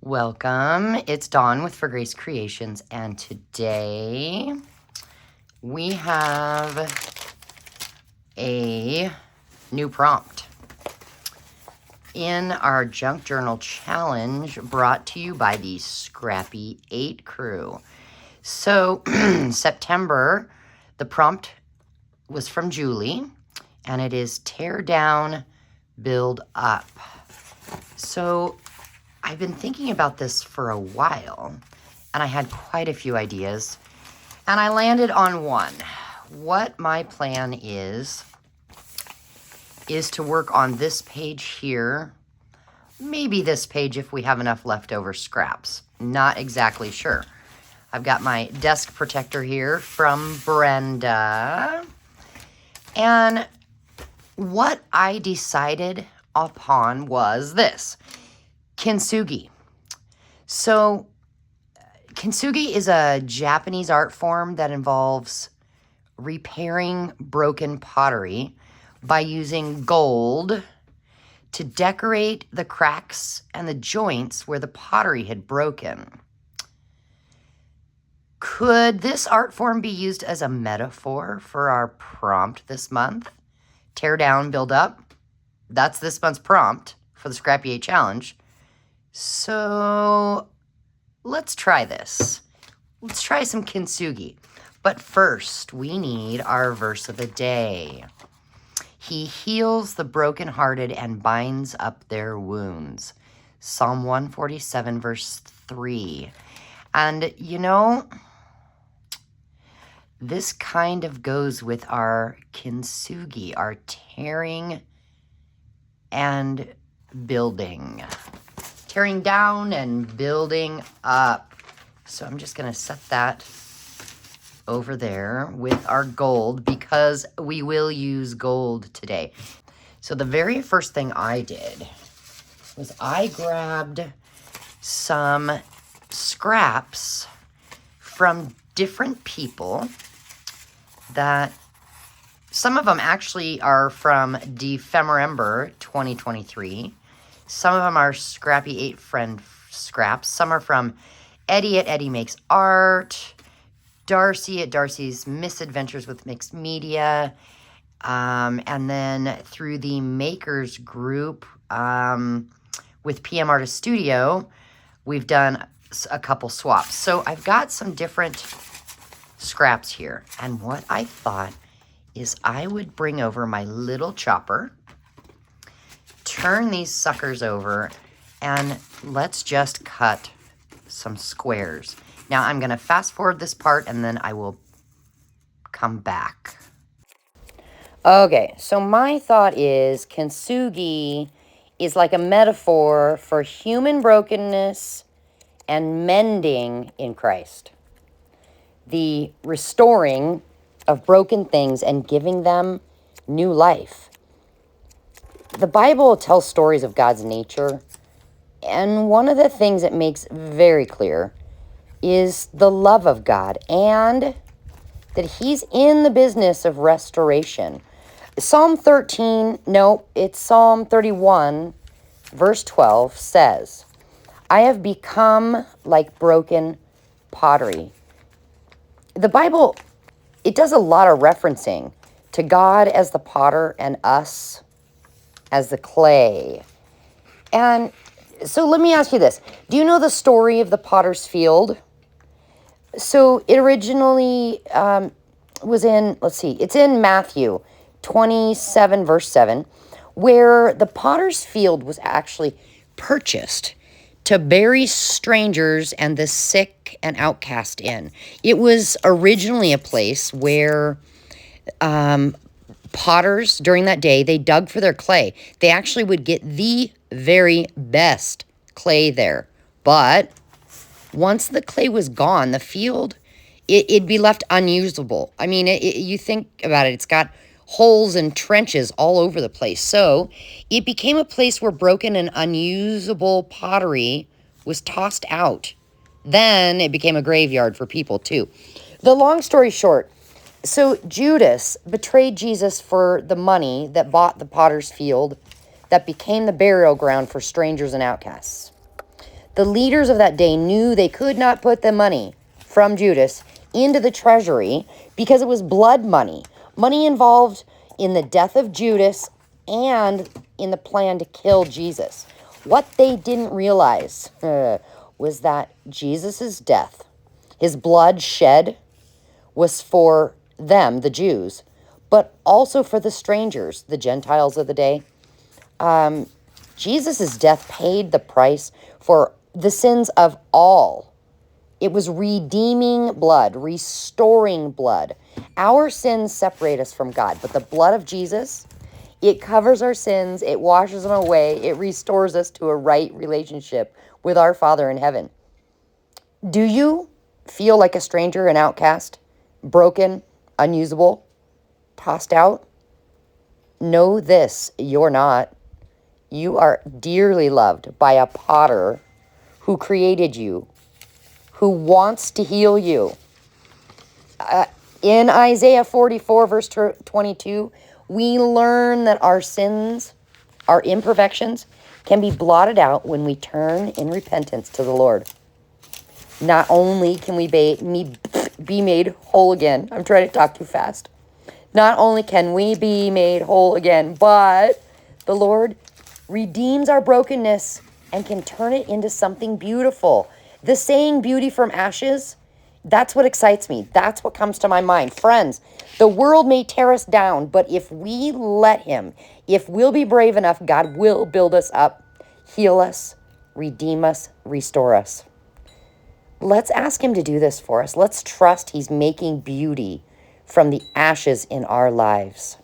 Welcome. It's Dawn with For Grace Creations, and today we have a new prompt in our Junk Journal Challenge brought to you by the Scrappy 8 crew. So, September, the prompt was from Julie, and it is tear down, build up. So, I've been thinking about this for a while, and I had quite a few ideas, and I landed on one. What my plan is to work on this page here, maybe this page if we have enough leftover scraps. Not exactly sure. I've got my desk protector here from Brenda, and what I decided upon was this. Kintsugi. So, Kintsugi is a Japanese art form that involves repairing broken pottery by using gold to decorate the cracks and the joints where the pottery had broken. Could this art form be used as a metaphor for our prompt this month? Tear down, build up. That's this month's prompt for the Scrappy 8 Challenge. So let's try this. Let's try some Kintsugi. But first, we need our verse of the day. He heals the brokenhearted and binds up their wounds. Psalm 147, verse 3. And you know, this kind of goes with our Kintsugi, our tearing and building. Tearing down and building up. So I'm just going to set that over there with our gold because we will use gold today. So the very first thing I did was I grabbed some scraps from different people that some of them actually are from Defemorember 2023. Some of them are Scrappy 8 friend scraps. Some are from Eddie at Eddie Makes Art, Darcy at Darcy's Misadventures with Mixed Media, and then through the Makers group with PM Artist Studio, we've done a couple swaps. So I've got some different scraps here, and what I thought is I would bring over my little chopper, turn these suckers over, and let's just cut some squares. Now I'm going to fast forward this part and then I will come back. Okay, so my thought is Kintsugi is like a metaphor for human brokenness and mending in Christ. The restoring of broken things and giving them new life. The Bible tells stories of God's nature, and one of the things it makes very clear is the love of God and that He's in the business of restoration. Psalm 31, verse 12 says, I have become like broken pottery. The Bible, it does a lot of referencing to God as the potter and us as the clay. And so let me ask you this. Do you know the story of the potter's field? So it originally was in, it's in Matthew 27, verse 7, where the potter's field was actually purchased to bury strangers and the sick and outcast in. It was originally a place where potters during that day, they dug for their clay. They actually would get the very best clay there. But once the clay was gone, the field, it'd be left unusable. I mean, you think about it, it's got holes and trenches all over the place. So it became a place where broken and unusable pottery was tossed out. Then it became a graveyard for people too. The long story short, so Judas betrayed Jesus for the money that bought the potter's field that became the burial ground for strangers and outcasts. The leaders of that day knew they could not put the money from Judas into the treasury because it was blood money. Money involved in the death of Judas and in the plan to kill Jesus. What they didn't realize was that Jesus' death, his blood shed, was for them, the Jews, but also for the strangers, the Gentiles of the day. Jesus' death paid the price for the sins of all. It was redeeming blood, restoring blood. Our sins separate us from God, but the blood of Jesus, it covers our sins, it washes them away, it restores us to a right relationship with our Father in heaven. Do you feel like a stranger, an outcast, broken, unusable, tossed out? Know this, you're not. You are dearly loved by a potter who created you, who wants to heal you. In Isaiah 44, verse 22, we learn that our sins, our imperfections, can be blotted out when we turn in repentance to the Lord. Not only can we be made whole again. I'm trying to talk too fast. Not only can we be made whole again, but the Lord redeems our brokenness and can turn it into something beautiful. The saying beauty from ashes, that's what excites me. That's what comes to my mind. Friends, the world may tear us down, but if we let him, if we'll be brave enough, God will build us up, heal us, redeem us, restore us. Let's ask him to do this for us. Let's trust he's making beauty from the ashes in our lives.